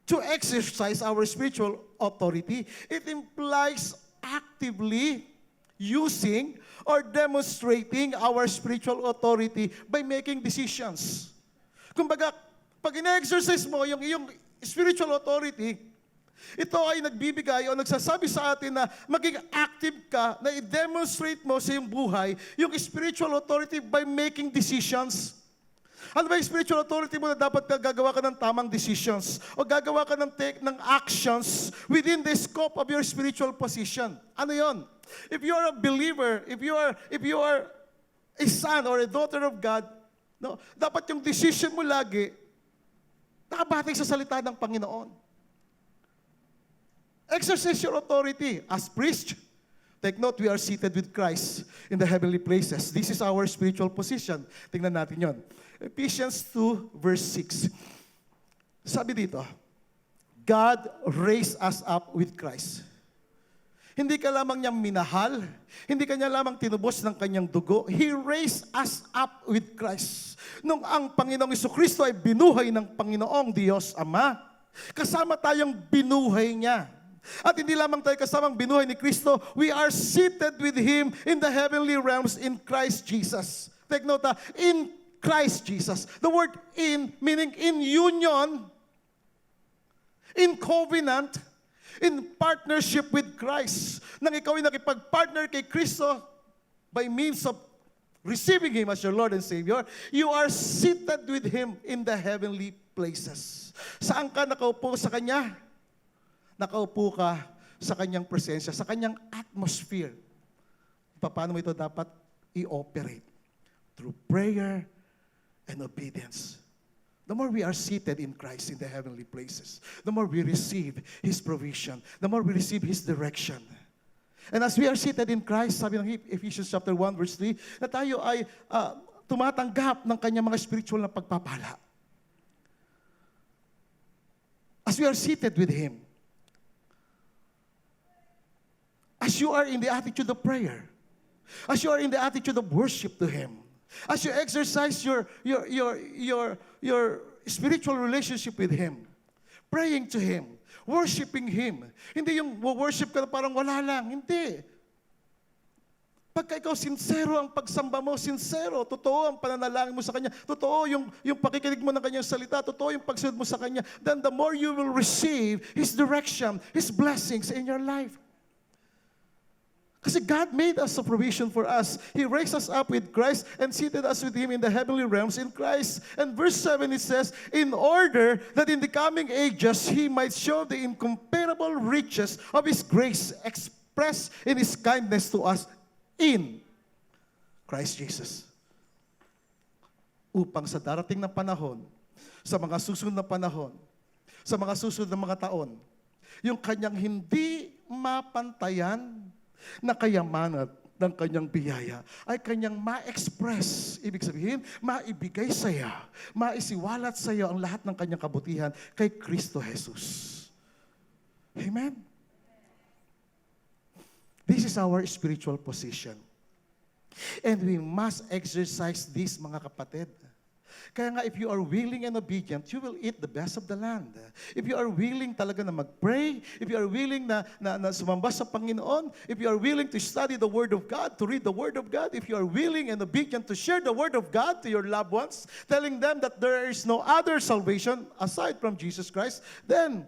to exercise our spiritual authority, it implies actively using or demonstrating our spiritual authority by making decisions. Kumbaga, pag ina-exercise mo yung iyong spiritual authority, ito ay nagbibigay o nagsasabi sa atin na maging active ka, na i-demonstrate mo sa iyong buhay yung spiritual authority by making decisions. Ano ba yung spiritual authority mo na dapat gagawa ka ng tamang decisions o gagawa ka ng actions within the scope of your spiritual position? Ano yon? If you are a believer, if you are a son or a daughter of God, no, dapat yung decision mo lagi nakabatay sa salita ng Panginoon. Exercise your authority as priest. Take note, we are seated with Christ in the heavenly places. This is our spiritual position. Tingnan natin yon. Ephesians 2 verse 6. Sabi dito, God raised us up with Christ. Hindi ka lamang niyang minahal, hindi ka niya lamang tinubos ng kanyang dugo, He raised us up with Christ. Nung ang Panginoong Jesucristo ay binuhay ng Panginoong Diyos Ama, kasama tayong binuhay niya. At hindi lamang tayo kasamang binuhay ni Kristo, we are seated with Him in the heavenly realms in Christ Jesus. Take note, in Christ Jesus. The word in, meaning in union, in covenant, in partnership with Christ. Nang ikaw ay nakipag-partner kay Kristo by means of receiving Him as your Lord and Savior, you are seated with Him in the heavenly places. Saan ka nakaupo sa Kanya? Nakaupo ka sa Kanyang presensya, sa Kanyang atmosphere. Paano mo ito dapat i-operate? Through prayer and obedience. The more we are seated in Christ in the heavenly places, the more we receive His provision, the more we receive His direction. And as we are seated in Christ, sabi ng Ephesians chapter 1 verse 3, na tayo ay tumatanggap ng kanyang mga spiritual na pagpapala. As we are seated with Him, as you are in the attitude of prayer, as you are in the attitude of worship to Him, as you exercise your spiritual relationship with Him, praying to Him, worshiping Him. Hindi yung worship ka na parang wala lang. Hindi. Pagka ikaw sincero ang pagsamba mo, sincero, totoo ang pananalangin mo sa Kanya, totoo yung pakikinig mo ng Kanyang salita, totoo yung pagsunod mo sa Kanya, then the more you will receive His direction, His blessings in your life. Kasi God made us a provision for us. He raised us up with Christ and seated us with Him in the heavenly realms in Christ. And verse 7 it says, in order that in the coming ages He might show the incomparable riches of His grace expressed in His kindness to us in Christ Jesus. Upang sa darating na panahon, sa mga susunod na panahon, sa mga susunod na mga taon, yung Kanyang hindi mapantayan na kayamanan ng Kanyang biyaya ay Kanyang ma-express. Ibig sabihin, maibigay sa iyo, maisiwalat sa iyo ang lahat ng Kanyang kabutihan kay Kristo Jesus. Amen? This is our spiritual position. And we must exercise this, mga kapatid. Kaya nga, if you are willing and obedient, you will eat the best of the land. If you are willing talaga na mag-pray, if you are willing na sumamba sa Panginoon, if you are willing to study the Word of God, to read the Word of God, if you are willing and obedient to share the Word of God to your loved ones, telling them that there is no other salvation aside from Jesus Christ, then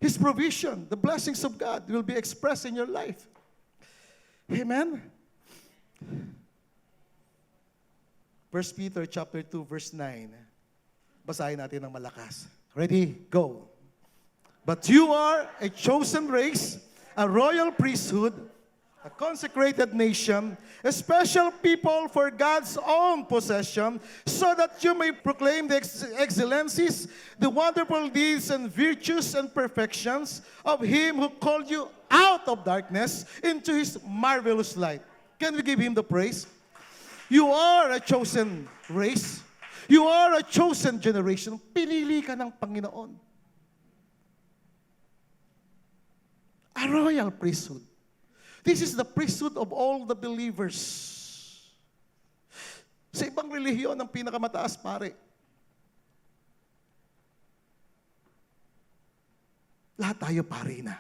His provision, the blessings of God will be expressed in your life. Amen? 1 Peter chapter 2, verse 9. Basahin natin ng malakas. Ready? Go. But you are a chosen race, a royal priesthood, a consecrated nation, a special people for God's own possession, so that you may proclaim the excellencies, the wonderful deeds and virtues and perfections of Him who called you out of darkness into His marvelous light. Can we give Him the praise? You are a chosen race. You are a chosen generation. Pinili ka ng Panginoon. A royal priesthood. This is the priesthood of all the believers. Sa ibang relihiyon, ang pinakamataas, pare. Lahat tayo pare na.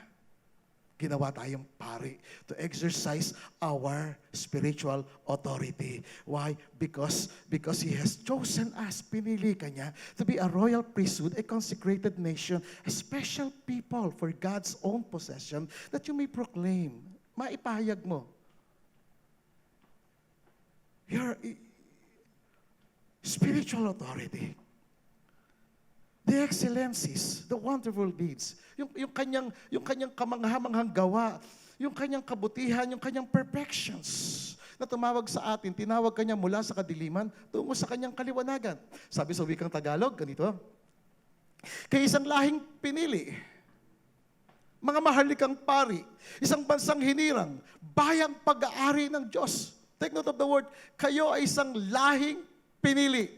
Ginawa tayong pare to exercise our spiritual authority. Why? Because He has chosen us, pinili ka niya, to be a royal priesthood, a consecrated nation, a special people for God's own possession, that you may proclaim, maipahayag mo, your spiritual authority. The excellencies, the wonderful deeds, yung kanyang kamangha-manghang gawa, yung kanyang kabutihan, yung kanyang perfections na tumawag sa atin, tinawag kanya mula sa kadiliman tungo sa kanyang kaliwanagan. Sabi sa wikang Tagalog, ganito, kaya isang lahing pinili, mga maharlikang pari, isang bansang hinirang, bayang pag-aari ng Diyos. Take note of the word, kayo ay isang lahing pinili,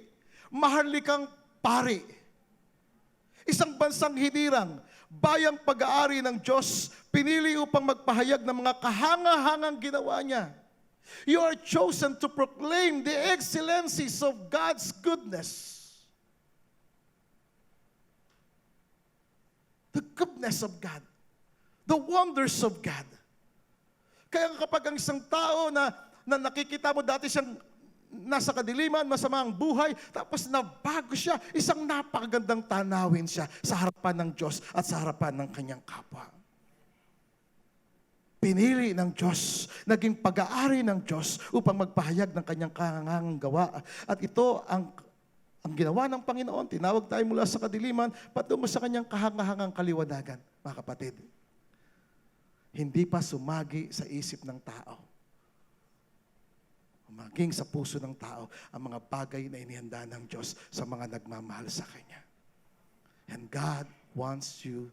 maharlikang pari. Isang bansang hinirang, bayang pag-aari ng Diyos, pinili upang magpahayag ng mga kahanga-hangang ginawa niya. You are chosen to proclaim the excellencies of God's goodness. The goodness of God. The wonders of God. Kaya kapag ang isang tao na nakikita mo dati siyang nasa kadiliman, masamang buhay, tapos nabago siya, isang napakagandang tanawin siya sa harapan ng Diyos at sa harapan ng kanyang kapwa. Pinili ng Diyos, naging pag-aari ng Diyos upang magpahayag ng kanyang kahangahangang gawa. At ito ang ginawa ng Panginoon. Tinawag tayo mula sa kadiliman patungo sa kanyang kahangahangang kaliwanagan. Mga kapatid, hindi pa sumagi sa isip ng tao, maging sa puso ng tao, ang mga bagay na inihanda ng Diyos sa mga nagmamahal sa Kanya. And God wants you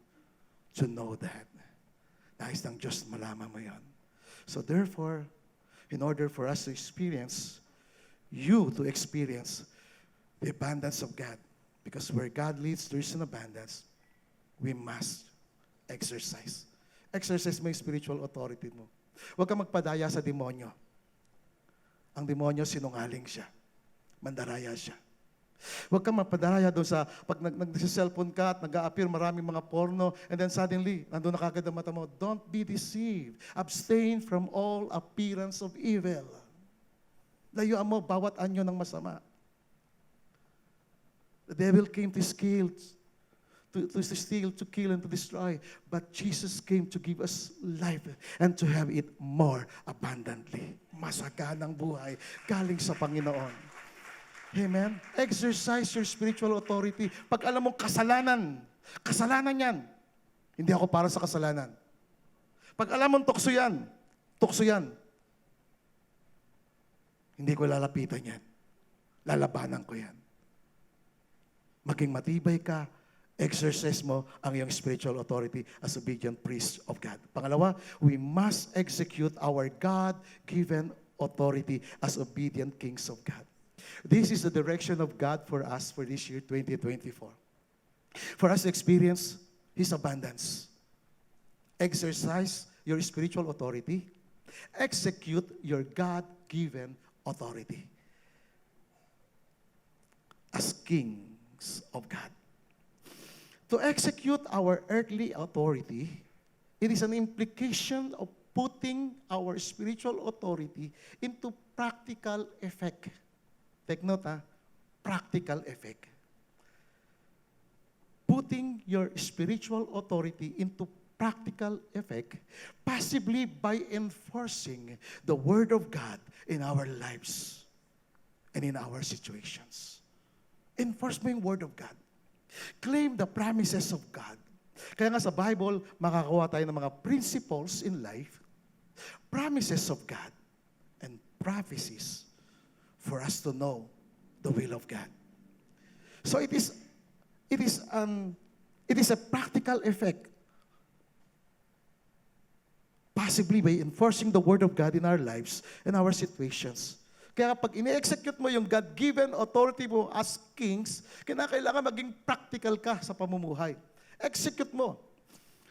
to know that. Nais ng Diyos malaman mo yan. So therefore, in order for us to experience, you to experience the abundance of God, because where God leads, there is an abundance, we must exercise. Exercise mo yung spiritual authority mo. Huwag kang magpadaya sa demonyo. Ang demonyo, sinungaling siya. Mandaraya siya. Huwag kang mapadaraya doon sa, pag nag-cellphone ka at nag-a-appear maraming mga porno, and then suddenly, nandun na kagad ang mata mo, don't be deceived. Abstain from all appearance of evil. Layuan mo bawat anyo ng masama. The devil came to steal, to kill, and to destroy. But Jesus came to give us life and to have it more abundantly. Masaganang buhay galing sa Panginoon. Amen? Exercise your spiritual authority. Pag alam mong kasalanan yan. Hindi ako para sa kasalanan. Pag alam mong tukso yan. Hindi ko lalapitan yan. Lalabanan ko yan. Maging matibay ka, exercise mo ang iyong spiritual authority as obedient priest of God. Pangalawa, we must execute our God-given authority as obedient kings of God. This is the direction of God for us for this year, 2024. For us to experience His abundance. Exercise your spiritual authority. Execute your God-given authority as kings of God. To execute our earthly authority, it is an implication of putting our spiritual authority into practical effect. Take note, practical effect. putting your spiritual authority into practical effect, possibly by enforcing the Word of God in our lives and in our situations. Enforce mo yung Word of God. Claim the promises of God. Kaya nga sa Bible, makakakuha tayo ng mga principles in life, promises of God, and prophecies for us to know the will of God. So it is a practical effect, possibly by enforcing the Word of God in our lives and our situations. Kaya pag ine-execute mo yung God-given authority mo as kings, kinakailangan maging practical ka sa pamumuhay. Execute mo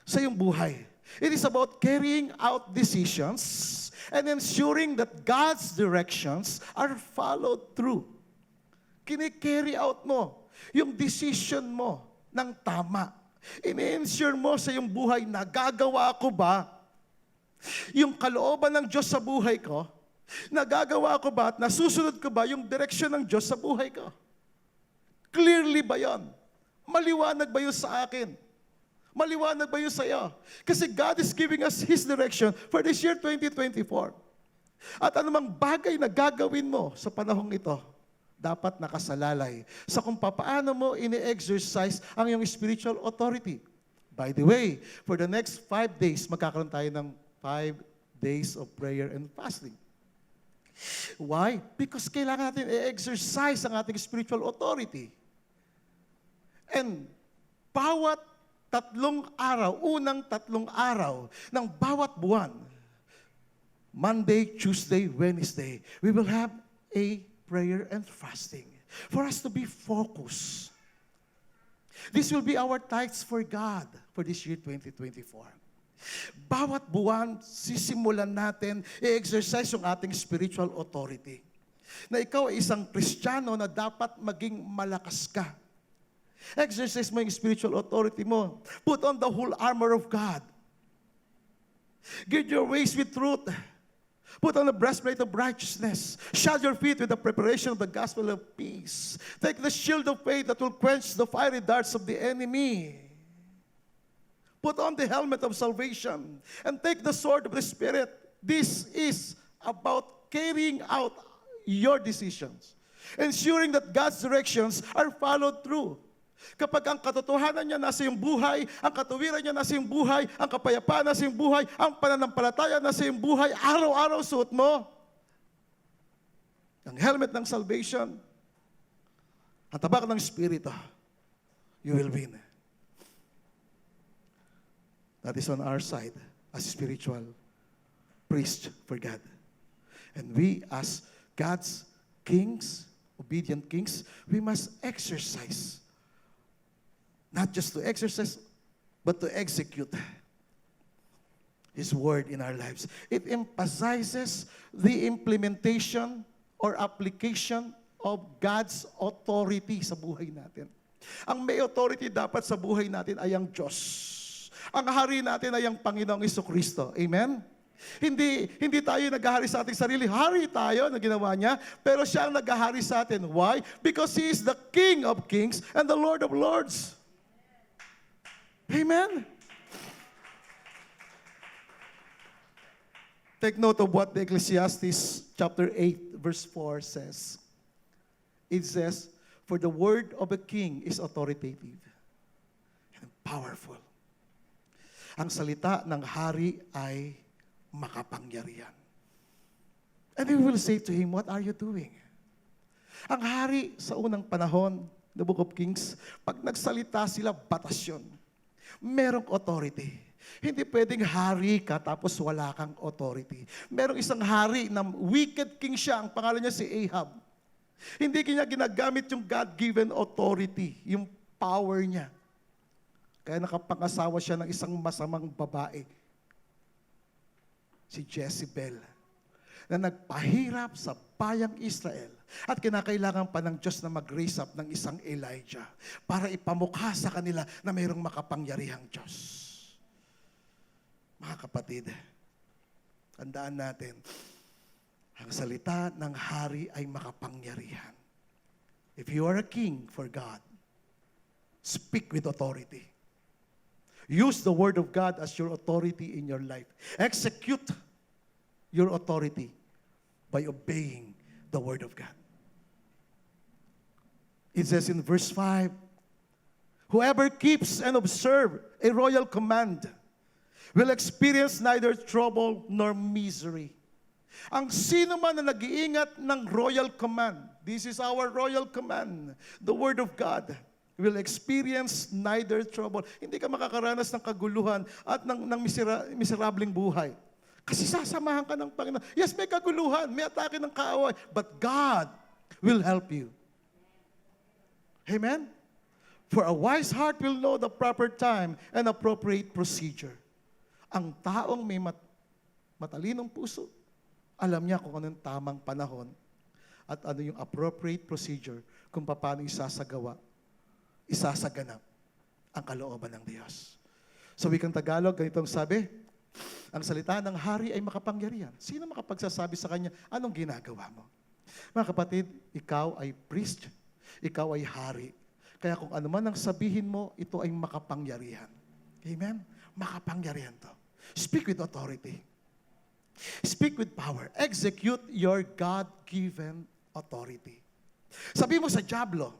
sa iyong buhay. It is about carrying out decisions and ensuring that God's directions are followed through. Kini-carry out mo yung decision mo ng tama. Ini-ensure mo sa iyong buhay na gagawa ko ba yung kalooban ng Diyos sa buhay ko? Nagagawa ko ba at nasusunod ko ba yung direksyon ng Diyos sa buhay ko? Clearly ba yon? Maliwanag ba yun sa akin? Maliwanag ba yun sa iyo? Kasi God is giving us His direction for this year 2024. At anumang bagay na gagawin mo sa panahong ito, dapat nakasalalay sa kung paano mo ini-exercise ang iyong spiritual authority. By the way, for the next 5 days, magkakaroon tayo ng 5 days of prayer and fasting. Why? Because kailangan natin i-exercise ang ating spiritual authority. And bawat unang tatlong araw ng bawat buwan, Monday, Tuesday, Wednesday, we will have a prayer and fasting for us to be focused. This will be our tithes for God for this year 2024. Bawat buwan, sisimulan natin i-exercise yung ating spiritual authority. Na ikaw ay isang Kristiyano na dapat maging malakas ka. Exercise mo yung spiritual authority mo. Put on the whole armor of God. Gird your waist with truth. Put on the breastplate of righteousness. Shod your feet with the preparation of the gospel of peace. Take the shield of faith that will quench the fiery darts of the enemy. Put on the helmet of salvation and take the sword of the Spirit. This is about carrying out your decisions. Ensuring that God's directions are followed through. Kapag ang katotohanan niya nasa iyong buhay, ang katuwiran niya nasa iyong buhay, ang kapayapaan nasa iyong buhay, ang pananampalataya nasa iyong buhay, araw-araw suot mo ang helmet ng salvation, ang tabak ng Espiritu, you will win. That is on our side as spiritual priest for God. And we as God's kings, obedient kings, we must exercise. Not just to exercise, but to execute His word in our lives. It emphasizes the implementation or application of God's authority sa buhay natin. Ang may authority dapat sa buhay natin ay ang Diyos. Ang hari natin ay ang Panginoong Jesucristo. Amen? Hindi tayo naghahari sa ating sarili. Hari tayo na ginawa niya, pero siya ang naghahari sa atin. Why? Because He is the King of Kings and the Lord of Lords. Amen? Take note of what the Ecclesiastes chapter 8 verse 4 says. It says, "For the word of a king is authoritative and powerful." Ang salita ng hari ay makapangyarihan. And we will say to him, "What are you doing?" Ang hari sa unang panahon, the Book of Kings, pag nagsalita sila, batas yun. Merong authority. Hindi pwedeng hari ka tapos wala kang authority. Merong isang hari na wicked king siya, ang pangalan niya si Ahab. Hindi niya ginagamit yung God-given authority, yung power niya. Kaya nakapangasawa siya ng isang masamang babae, si Jezebel, na nagpahirap sa bayang Israel at kinakailangan pa ng Diyos na mag-raise up ng isang Elijah para ipamukha sa kanila na mayroong makapangyarihang Diyos. Mga kapatid, tandaan natin, ang salita ng hari ay makapangyarihan. If you are a king for God, Speak with authority. Use the Word of God as your authority in your life. Execute your authority by obeying the Word of God. It says in verse 5, whoever keeps and observes a royal command will experience neither trouble nor misery. Ang sino man na nag-iingat ng royal command, this is our royal command, the Word of God, will experience neither trouble. Hindi ka makakaranas ng kaguluhan at ng miserableng buhay. Kasi sasamahan ka ng Panginoon. Yes, may kaguluhan, may atake ng kaaway, but God will help you. Amen? For a wise heart will know the proper time and appropriate procedure. Ang taong may matalinong puso, alam niya kung anong tamang panahon at ano yung appropriate procedure kung paano isasaganap ang kalooban ng Diyos. Sa wikang Tagalog, ganitong sabi, ang salita ng hari ay makapangyarihan. Sino makapagsasabi sa kanya, anong ginagawa mo? Mga kapatid, ikaw ay priest, ikaw ay hari. Kaya kung ano man ang sabihin mo, ito ay makapangyarihan. Amen? Makapangyarihan to. Speak with authority. Speak with power. Execute your God-given authority. Sabi mo sa dyablo,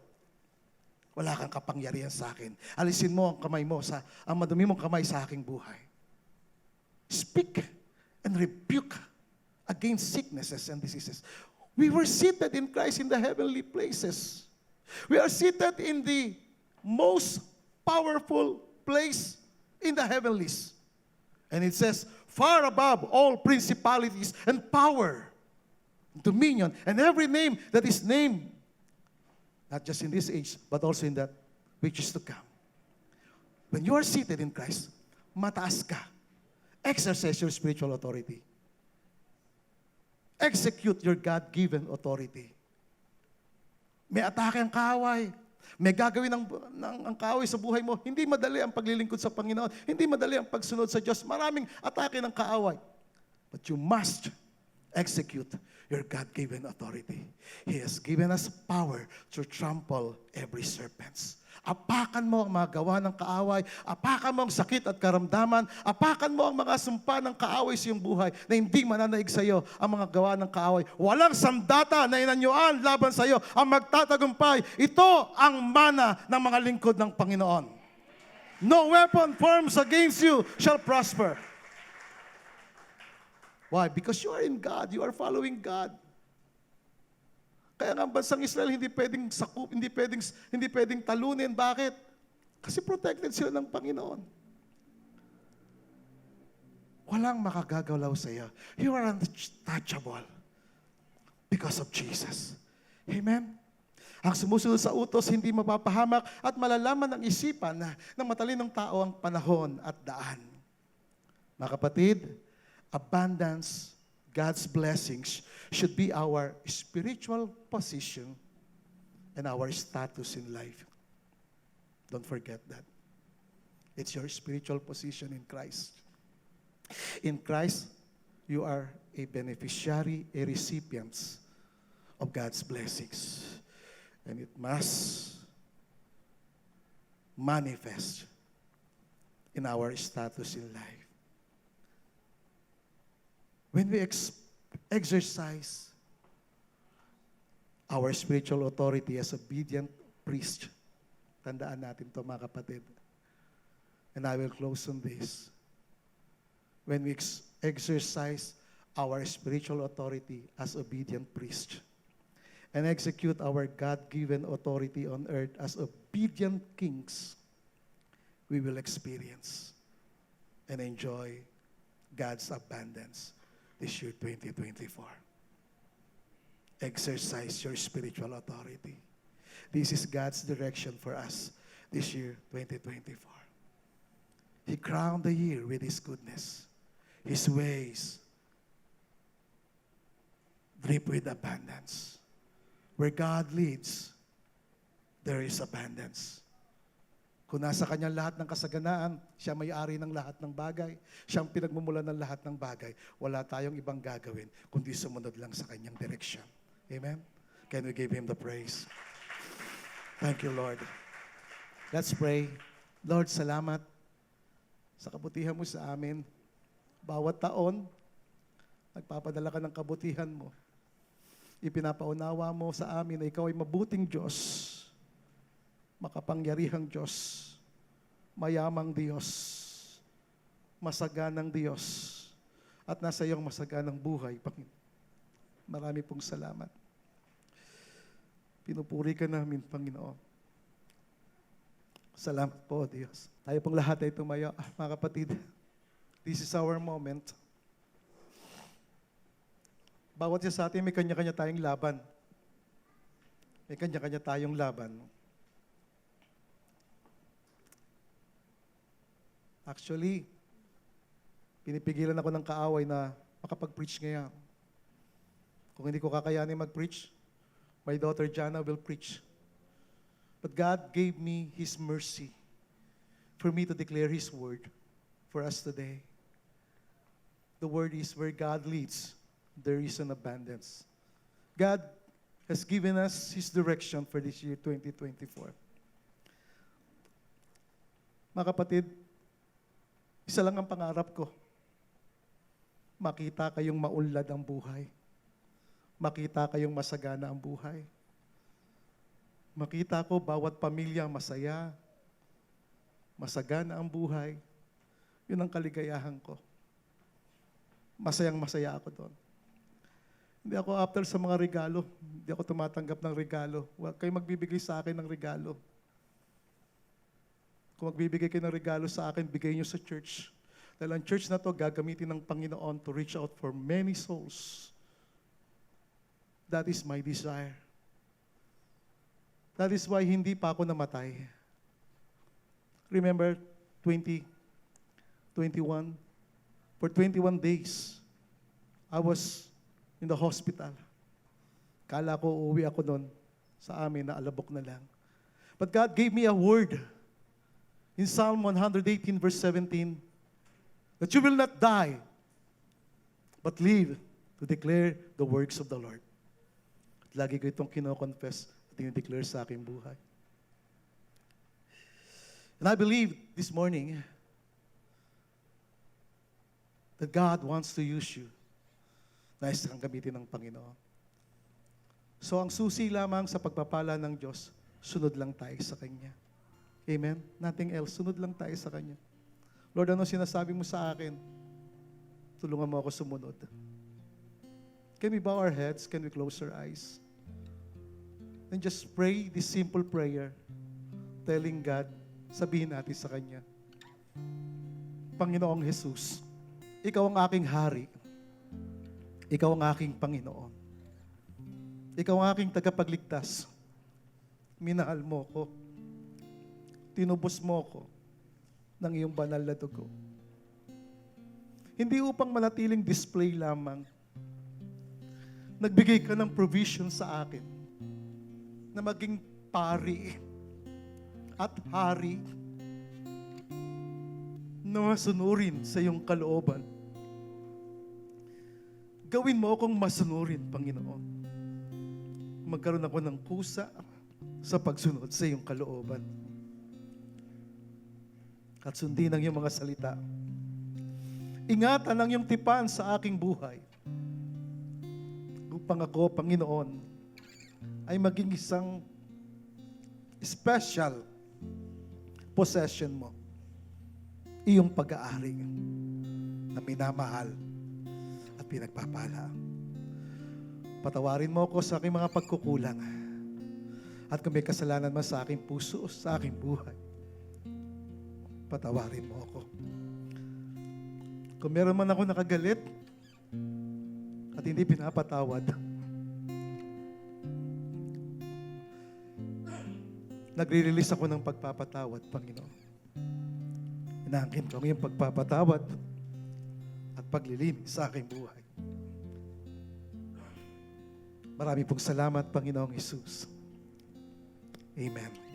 wala kang kapangyarihan sa akin. Alisin mo ang kamay mo, ang madumi mong kamay sa aking buhay. Speak and rebuke against sicknesses and diseases. We were seated in Christ in the heavenly places. We are seated in the most powerful place in the heavenlies. And it says, far above all principalities and power, dominion, and every name that is named, not just in this age, but also in that which is to come. When you are seated in Christ, mataas ka. Exercise your spiritual authority. Execute your God-given authority. May atake ang kaaway. May gagawin ang kaaway sa buhay mo. Hindi madali ang paglilingkod sa Panginoon. Hindi madali ang pagsunod sa Diyos. Maraming atake ng kaaway. But you must execute your God-given authority. He has given us power to trample every serpent. Apakan mo ang mga gawa ng kaaway. Apakan mo ang sakit at karamdaman. Apakan mo ang mga sumpa ng kaaway sa iyong buhay na hindi mananaig sa iyo ang mga gawa ng kaaway. Walang sandata na inanyuan laban sa iyo ang magtatagumpay. Ito ang mana ng mga lingkod ng Panginoon. No weapon formed against you shall prosper. Why? Because you are in God. You are following God. Kaya nga ang bansang Israel hindi pwedeng sakup, hindi pwedeng talunin. Bakit? Kasi protected sila ng Panginoon. Walang makagagalaw sa iyo. You are untouchable because of Jesus. Amen? Ang sumusunod sa utos, hindi mapapahamak at malalaman ng isipan ng matalinong tao ang panahon at daan. Mga kapatid, abundance, God's blessings should be our spiritual position and our status in life. Don't forget that. It's your spiritual position in Christ. In Christ, you are a beneficiary, a recipient of God's blessings. And it must manifest in our status in life. When we exercise our spiritual authority as obedient priest, tandaan natin ito mga kapatid. And I will close on this. When we exercise our spiritual authority as obedient priest and execute our God-given authority on earth as obedient kings, we will experience and enjoy God's abundance this year 2024. Exercise your spiritual authority. This is God's direction for us this year 2024. He crowned the year with His goodness. His ways drip with abundance. Where God leads, there is abundance. Kung nasa kanya lahat ng kasaganaan, siya may-ari ng lahat ng bagay, siyang pinagmumulan ng lahat ng bagay, wala tayong ibang gagawin, kundi sumunod lang sa kanyang direksyon. Amen? Can we give Him the praise? Thank you, Lord. Let's pray. Lord, salamat sa kabutihan mo sa amin. Bawat taon, nagpapadala ka ng kabutihan mo. Ipinapaunawa mo sa amin na ikaw ay mabuting Diyos, makapangyarihang Diyos, mayamang Diyos, masaganang Diyos, at nasa iyong masaganang buhay, Panginoon. Marami pong salamat. Pinupuri ka namin, Panginoon. Salamat po, Diyos. Tayo pong lahat ay tumayo. Mga kapatid, this is our moment. Bawat isa sa atin may kanya-kanya tayong laban. May kanya-kanya tayong laban. Actually, pinipigilan ako ng kaaway na makapag-preach ngayon. Kung hindi ko kakayanin mag-preach, my daughter Jana will preach. But God gave me His mercy for me to declare His word for us today. The word is, where God leads, there is an abundance. God has given us His direction for this year, 2024. Mga kapatid, isa lang ang pangarap ko. Makita kayong maunlad ang buhay. Makita kayong masagana ang buhay. Makita ko bawat pamilya masaya, masagana ang buhay. Yun ang kaligayahan ko. Masayang masaya ako doon. Hindi ako after sa mga regalo. Hindi ako tumatanggap ng regalo. Huwag kayo magbibigay sa akin ng regalo. Kung magbibigay kayo ng regalo sa akin, bigay nyo sa church. Dahil ang church na to gagamitin ng Panginoon to reach out for many souls. That is my desire. That is why hindi pa ako namatay. Remember, 2021, for 21 days, I was in the hospital. Kala ko uuwi ako doon sa amin na alabok na lang. But God gave me a word in Psalm 118 verse 17, that you will not die, but live to declare the works of the Lord. At lagi ko itong kino-confess at dinideclare sa aking buhay. And I believe this morning that God wants to use you. Nais kang gamitin ng Panginoon. So ang susi lamang sa pagpapala ng Diyos, sunod lang tayo sa Kanya. Amen? Nothing else. Sunod lang tayo sa Kanya. Lord, ano sinasabi mo sa akin? Tulungan mo ako sumunod. Can we bow our heads? Can we close our eyes? And just pray this simple prayer, telling God, sabihin natin sa Kanya, Panginoong Jesus, Ikaw ang aking hari. Ikaw ang aking Panginoon. Ikaw ang aking tagapagligtas. Minahal mo ko. Tinubos mo ko ng iyong banal na dugo. Hindi upang manatiling display lamang. Nagbigay ka ng provision sa akin na maging pari at hari na masunurin sa iyong kalooban. Gawin mo akong masunurin, Panginoon. Magkaroon ako ng kusa sa pagsunod sa iyong kalooban. At sundin ang iyong mga salita. Ingatan ang iyong tipan sa aking buhay. Upang ako, Panginoon, ay maging isang special possession mo. Iyong pag-aari na minamahal at pinagpapala. Patawarin mo ako sa aking mga pagkukulang. At kung may kasalanan man sa aking puso, sa aking buhay, patawarin mo ako. Kung meron man ako nakagalit at hindi pinapatawad, nagre-release ako ng pagpapatawad, Panginoon. Inaangkin ko ang iyong pagpapatawad at paglilinis sa aking buhay. Marami pong salamat, Panginoong Jesus. Amen.